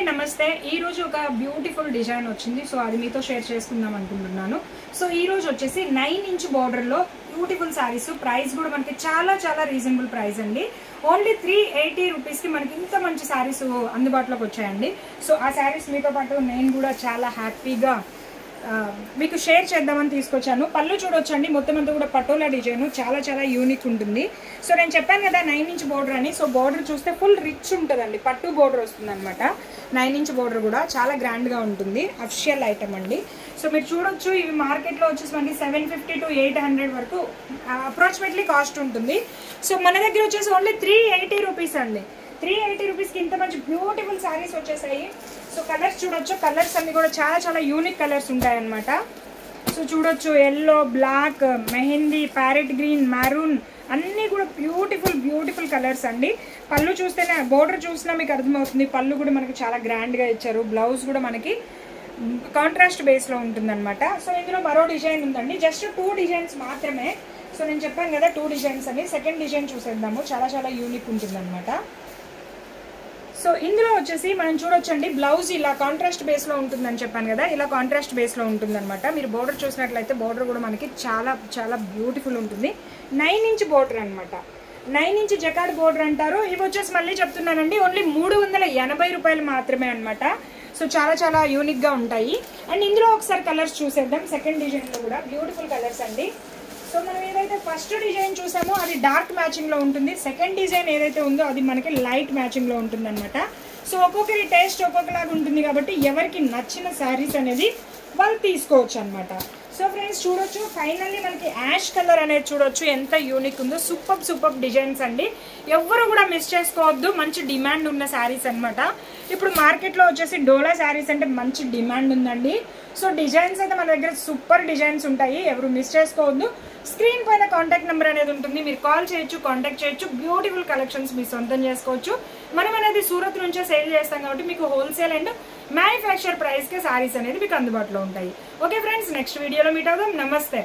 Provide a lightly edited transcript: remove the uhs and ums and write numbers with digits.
అండి నమస్తే ఈ రోజు ఒక బ్యూటిఫుల్ డిజైన్ వచ్చింది సో అది మీతో షేర్ చేసుకుందాం అనుకుంటున్నాను సో ఈ రోజు వచ్చేసి 9 ఇంచ్ బోర్డర్ లో బ్యూటిఫుల్ సారీస్ ప్రైస్ కూడా మనకి చాలా చాలా రీజనబుల్ ప్రైస్ అండి ఓన్లీ 380 రూపీస్ కి మనకి ఇంత మంచి సారీస్ అందుబాటులోకి వచ్చాయండి సో ఆ సారీస్ మీతో పాటు నేను కూడా చాలా హ్యాపీగా మీకు షేర్ చేద్దామని తీసుకొచ్చాను పళ్ళు చూడొచ్చండి మొత్తం అంతా కూడా పటోలా డిజైన్ చాలా చాలా యూనిక్ ఉంటుంది సో నేను చెప్పాను కదా 9 ఇంచ్ బోర్డర్ అని సో బోర్డర్ చూస్తే ఫుల్ రిచ్ ఉంటుందండి పట్టు బోర్డర్ వస్తుంది అనమాట 9 ఇంచ్ బోర్డర్ కూడా చాలా గ్రాండ్గా ఉంటుంది అఫిషియల్ ఐటమ్ అండి సో మీరు చూడొచ్చు ఇవి మార్కెట్లో వచ్చేసి మనకి 750 to 800 వరకు అప్రాక్సిమేట్లీ కాస్ట్ ఉంటుంది సో మన దగ్గర వచ్చేసి ఓన్లీ 380 రూపీస్ అండి 380 రూపీస్కి ఇంత మంచి బ్యూటిఫుల్ సారీస్ వచ్చేసాయి సో కలర్స్ చూడొచ్చు కలర్స్ అన్ని కూడా చాలా చాలా యూనిక్ కలర్స్ ఉంటాయన్నమాట సో చూడొచ్చు yellow black mehndi parrot green maroon అన్నీ కూడా బ్యూటిఫుల్ కలర్స్ అండి పళ్ళు చూస్తేనే బోర్డర్ చూసినా మీకు అర్థమవుతుంది పళ్ళు కూడా మనకి చాలా గ్రాండ్గా ఇచ్చారు బ్లౌజ్ కూడా మనకి కాంట్రాస్ట్ బేస్లో ఉంటుందన్నమాట సో ఇందులో మరో డిజైన్ ఉందండి జస్ట్ 2 డిజైన్స్ మాత్రమే సో నేను చెప్పాను కదా 2 డిజైన్స్ అని సెకండ్ డిజైన్ చూసేద్దాము చాలా చాలా యూనిక్ ఉంటుందన్నమాట సో ఇందులో వచ్చేసి మనం చూడొచ్చండి బ్లౌజ్ ఇలా కాంట్రాస్ట్ బేస్లో ఉంటుందని చెప్పాను కదా ఇలా కాంట్రాస్ట్ బేస్లో ఉంటుందన్నమాట మీరు బోర్డర్ చూసినట్లయితే బోర్డర్ కూడా మనకి చాలా చాలా బ్యూటిఫుల్ ఉంటుంది 9 ఇంచ్ బోర్డర్ అనమాట 9 ఇంచ్ జకార్డ్ బోర్డర్ అంటారు ఇవి వచ్చేసి మళ్ళీ చెప్తున్నానండి ఓన్లీ 380 రూపాయలు మాత్రమే అనమాట సో చాలా చాలా యూనిక్గా ఉంటాయి అండ్ ఇందులో ఒకసారి కలర్స్ చూసేద్దాం సెకండ్ డిజైన్లో కూడా బ్యూటిఫుల్ కలర్స్ అండి సో మనం ఏదైతే ఫస్ట్ డిజైన్ చూసామో అది డార్క్ మ్యాచింగ్లో ఉంటుంది సెకండ్ డిజైన్ ఏదైతే ఉందో అది మనకి లైట్ మ్యాచింగ్లో ఉంటుంది అనమాట సో ఒక్కొక్కరి టేస్ట్ ఒక్కొక్కలాగా ఉంటుంది కాబట్టి ఎవరికి నచ్చిన శారీస్ అనేది వాళ్ళు తీసుకోవచ్చు అనమాట సో ఫ్రెండ్స్ చూడొచ్చు ఫైనల్లీ మనకి యాష్ కలర్ అనేది చూడొచ్చు ఎంత యూనిక్ ఉందో సూపర్ డిజైన్స్ అండి ఎవరు కూడా మిస్ చేసుకోవద్దు మంచి డిమాండ్ ఉన్న శారీస్ అనమాట ఇప్పుడు మార్కెట్లో వచ్చేసి డోలా శారీస్ అంటే మంచి డిమాండ్ ఉందండి సో డిజైన్స్ అయితే మన దగ్గర సూపర్ డిజైన్స్ ఉంటాయి ఎవరు మిస్ చేసుకోవద్దు స్క్రీన్ పైన కాంటాక్ట్ నెంబర్ అనేది ఉంటుంది మీరు కాల్ చేయొచ్చు కాంటాక్ట్ చేయొచ్చు బ్యూటిఫుల్ కలెక్షన్స్ మీ సొంతం చేసుకోవచ్చు మనం అనేది సూరత్ నుంచే సేల్ చేస్తాం కాబట్టి మీకు హోల్సేల్ అండ్ మ్యానుఫ్యాక్చర్ ప్రైస్కే సారీస్ అనేది మీకు అందుబాటులో ఉంటాయి ఓకే ఫ్రెండ్స్ నెక్స్ట్ వీడియోలో మీట్ అవుదాం నమస్తే